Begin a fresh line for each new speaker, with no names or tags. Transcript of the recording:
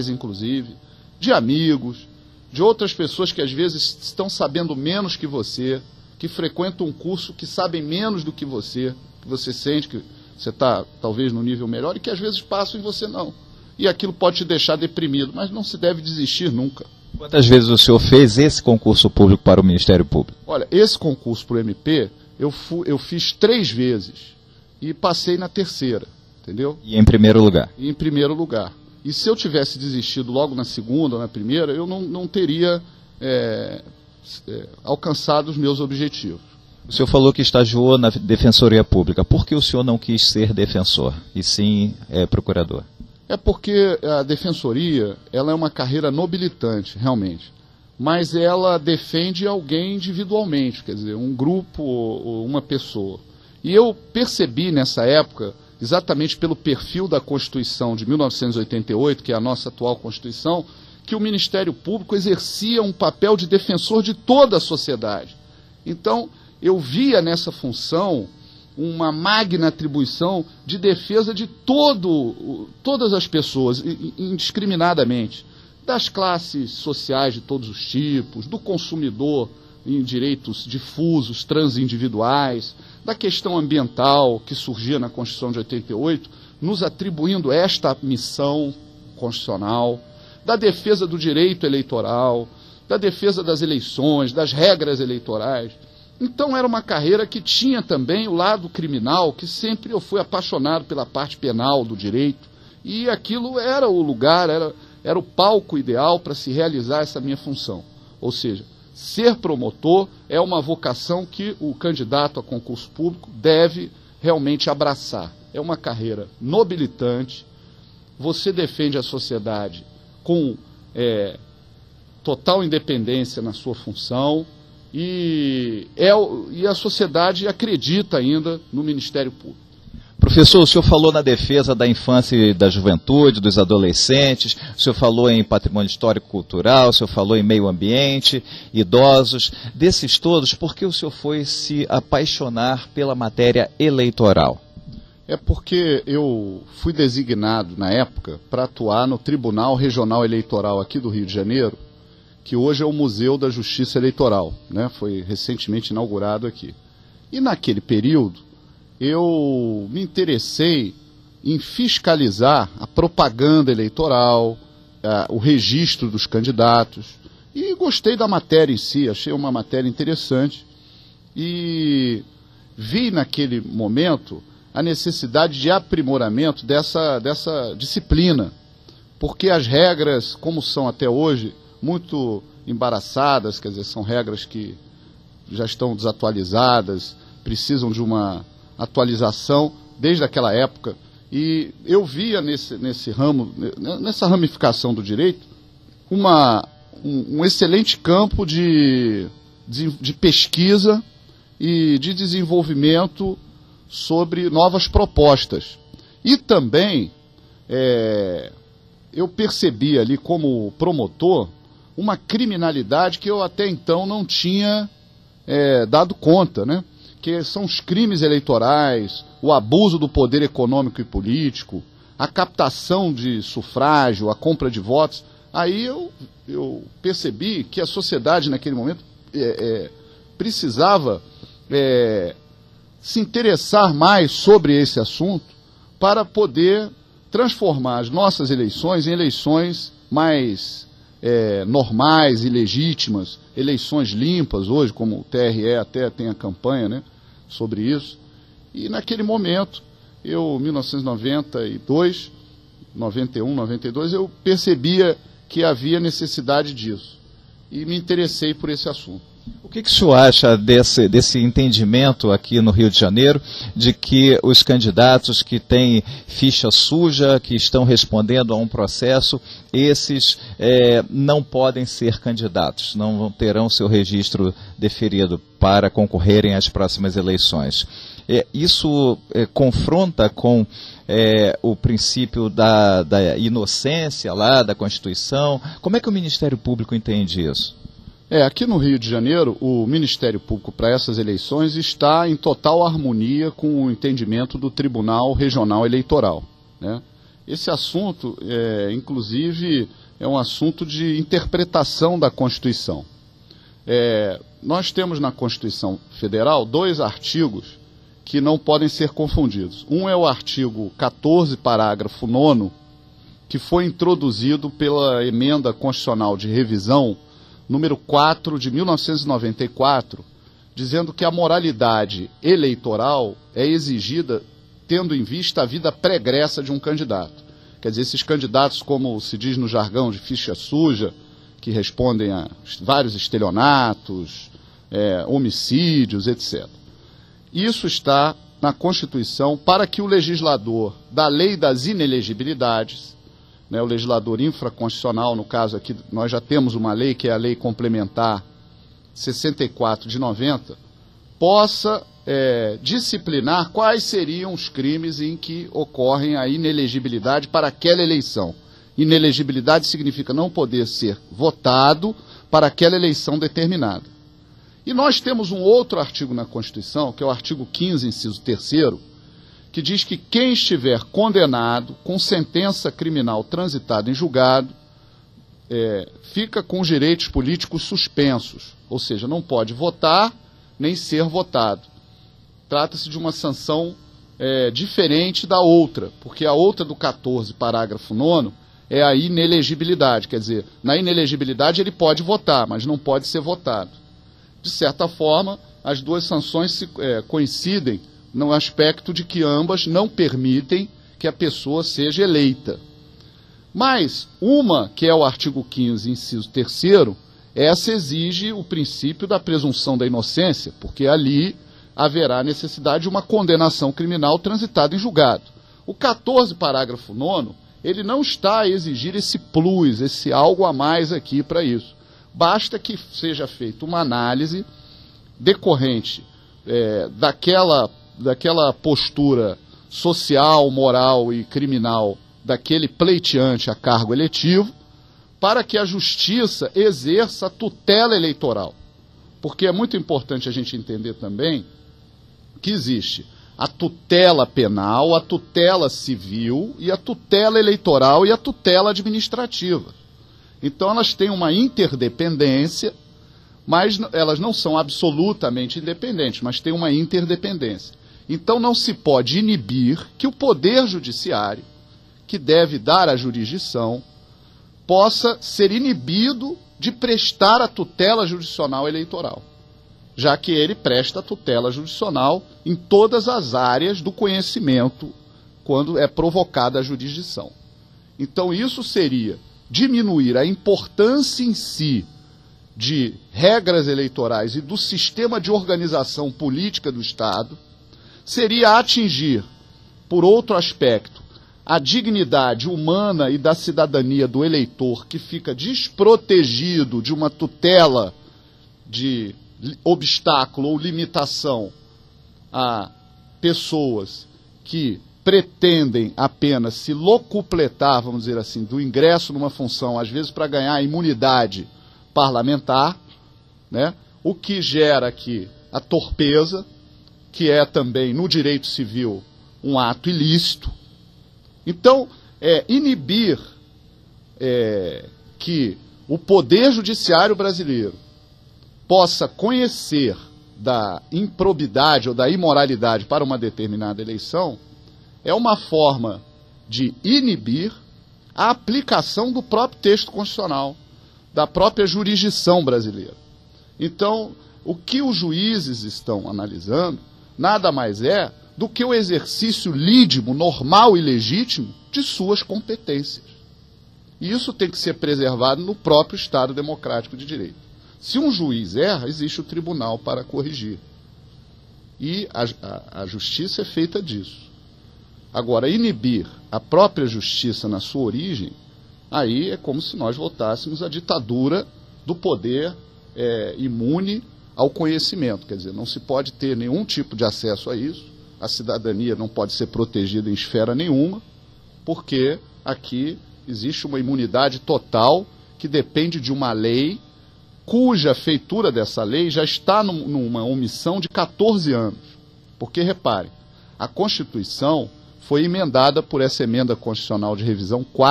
inclusive, de amigos, de outras pessoas que às vezes estão sabendo menos que você, que frequentam um curso que sabem menos do que você sente que você está talvez no nível melhor e que às vezes passam e você não. E aquilo pode te deixar deprimido, mas não se deve desistir nunca.
Quantas vezes o senhor fez esse concurso público para o Ministério Público?
Olha, esse concurso para o MP, eu fiz 3 vezes e passei na 3ª, entendeu?
E em primeiro lugar?
E em primeiro lugar. E se eu tivesse desistido logo na 2ª ou na 1ª, eu não teria alcançado os meus objetivos.
O senhor falou que estagiou na Defensoria Pública. Por que o senhor não quis ser defensor e sim procurador?
É porque a defensoria, ela é uma carreira nobilitante, realmente. Mas ela defende alguém individualmente, quer dizer, um grupo ou uma pessoa. E eu percebi nessa época, exatamente pelo perfil da Constituição de 1988, que é a nossa atual Constituição, que o Ministério Público exercia um papel de defensor de toda a sociedade. Então, eu via nessa função uma magna atribuição de defesa de todas as pessoas, indiscriminadamente, das classes sociais de todos os tipos, do consumidor em direitos difusos, transindividuais, da questão ambiental que surgia na Constituição de 88, nos atribuindo esta missão constitucional, da defesa do direito eleitoral, da defesa das eleições, das regras eleitorais. Então era uma carreira que tinha também o lado criminal, que sempre eu fui apaixonado pela parte penal do direito, e aquilo era o lugar, era o palco ideal para se realizar essa minha função. Ou seja, ser promotor é uma vocação que o candidato a concurso público deve realmente abraçar. É uma carreira nobilitante, você defende a sociedade com total independência na sua função, e a sociedade acredita ainda no Ministério Público.
Professor, o senhor falou na defesa da infância e da juventude, dos adolescentes, o senhor falou em patrimônio histórico-cultural, o senhor falou em meio ambiente, idosos. Desses todos, por que o senhor foi se apaixonar pela matéria eleitoral?
É porque eu fui designado, na época, para atuar no Tribunal Regional Eleitoral aqui do Rio de Janeiro, que hoje é o Museu da Justiça Eleitoral, né? Foi recentemente inaugurado aqui. E naquele período, eu me interessei em fiscalizar a propaganda eleitoral, o registro dos candidatos, e gostei da matéria em si, achei uma matéria interessante, e vi naquele momento a necessidade de aprimoramento dessa disciplina, porque as regras, como são até hoje, muito embaraçadas, quer dizer, são regras que já estão desatualizadas, precisam de uma atualização desde aquela época, e eu via nessa ramificação do direito, um excelente campo de pesquisa e de desenvolvimento sobre novas propostas. E também eu percebi ali como promotor uma criminalidade que eu até então não tinha dado conta, né? Que são os crimes eleitorais, o abuso do poder econômico e político, a captação de sufrágio, a compra de votos. Aí eu percebi que a sociedade naquele momento precisava se interessar mais sobre esse assunto para poder transformar as nossas eleições em eleições mais normais e legítimas, eleições limpas hoje, como o TRE até tem a campanha, né, sobre isso. E naquele momento, 1992, 91, 92, eu percebia que havia necessidade disso. E me interessei por esse assunto.
O que o senhor acha desse entendimento aqui no Rio de Janeiro, de que os candidatos que têm ficha suja, que estão respondendo a um processo, esses não podem ser candidatos, não terão seu registro deferido para concorrerem às próximas eleições? Isso confronta com o princípio da inocência lá, da Constituição? Como é que o Ministério Público entende isso?
Aqui no Rio de Janeiro, o Ministério Público para essas eleições está em total harmonia com o entendimento do Tribunal Regional Eleitoral, né? Esse assunto, inclusive, é um assunto de interpretação da Constituição. Nós temos na Constituição Federal 2 artigos que não podem ser confundidos. Um é o artigo 14, parágrafo 9º, que foi introduzido pela Emenda Constitucional de Revisão, número 4 de 1994, dizendo que a moralidade eleitoral é exigida tendo em vista a vida pregressa de um candidato. Quer dizer, esses candidatos, como se diz no jargão de ficha suja, que respondem a vários estelionatos, homicídios, etc. Isso está na Constituição para que o legislador da lei das inelegibilidades, o legislador infraconstitucional, no caso aqui nós já temos uma lei que é a Lei Complementar 64 de 90, possa disciplinar quais seriam os crimes em que ocorrem a inelegibilidade para aquela eleição. Inelegibilidade significa não poder ser votado para aquela eleição determinada. E nós temos um outro artigo na Constituição, que é o artigo 15, inciso 3º, que diz que quem estiver condenado com sentença criminal transitada em julgado, fica com os direitos políticos suspensos, ou seja, não pode votar nem ser votado. Trata-se de uma sanção diferente da outra, porque a outra do 14, parágrafo 9º, é a inelegibilidade, quer dizer, na inelegibilidade ele pode votar, mas não pode ser votado. De certa forma, as duas sanções coincidem no aspecto de que ambas não permitem que a pessoa seja eleita. Mas uma, que é o artigo 15, inciso 3º, essa exige o princípio da presunção da inocência, porque ali haverá necessidade de uma condenação criminal transitada em julgado. O 14, parágrafo 9º, ele não está a exigir esse plus, esse algo a mais aqui para isso. Basta que seja feita uma análise decorrente daquela postura social, moral e criminal daquele pleiteante a cargo eletivo, para que a justiça exerça a tutela eleitoral. Porque é muito importante a gente entender também que existe a tutela penal, a tutela civil, e a tutela eleitoral e a tutela administrativa. Então elas têm uma interdependência, mas elas não são absolutamente independentes, mas têm uma interdependência. Então não se pode inibir que o Poder Judiciário, que deve dar a jurisdição, possa ser inibido de prestar a tutela jurisdicional eleitoral, já que ele presta a tutela jurisdicional em todas as áreas do conhecimento quando é provocada a jurisdição. Então isso seria diminuir a importância em si de regras eleitorais e do sistema de organização política do Estado, seria atingir, por outro aspecto, a dignidade humana e da cidadania do eleitor, que fica desprotegido de uma tutela de obstáculo ou limitação a pessoas que pretendem apenas se locupletar, vamos dizer assim, do ingresso numa função, às vezes para ganhar a imunidade parlamentar, o que gera aqui a torpeza, que é também no direito civil um ato ilícito. Então, inibir que o Poder Judiciário brasileiro possa conhecer da improbidade ou da imoralidade para uma determinada eleição é uma forma de inibir a aplicação do próprio texto constitucional, da própria jurisdição brasileira. Então, o que os juízes estão analisando nada mais é do que o exercício lídimo, normal e legítimo de suas competências. E isso tem que ser preservado no próprio Estado Democrático de Direito. Se um juiz erra, existe o tribunal para corrigir. E a justiça é feita disso. Agora, inibir a própria justiça na sua origem, aí é como se nós voltássemos à ditadura do poder imune ao conhecimento. Quer dizer, não se pode ter nenhum tipo de acesso a isso, a cidadania não pode ser protegida em esfera nenhuma, porque aqui existe uma imunidade total que depende de uma lei cuja feitura dessa lei já está numa omissão de 14 anos. Porque, reparem, a Constituição foi emendada por essa emenda constitucional de revisão 4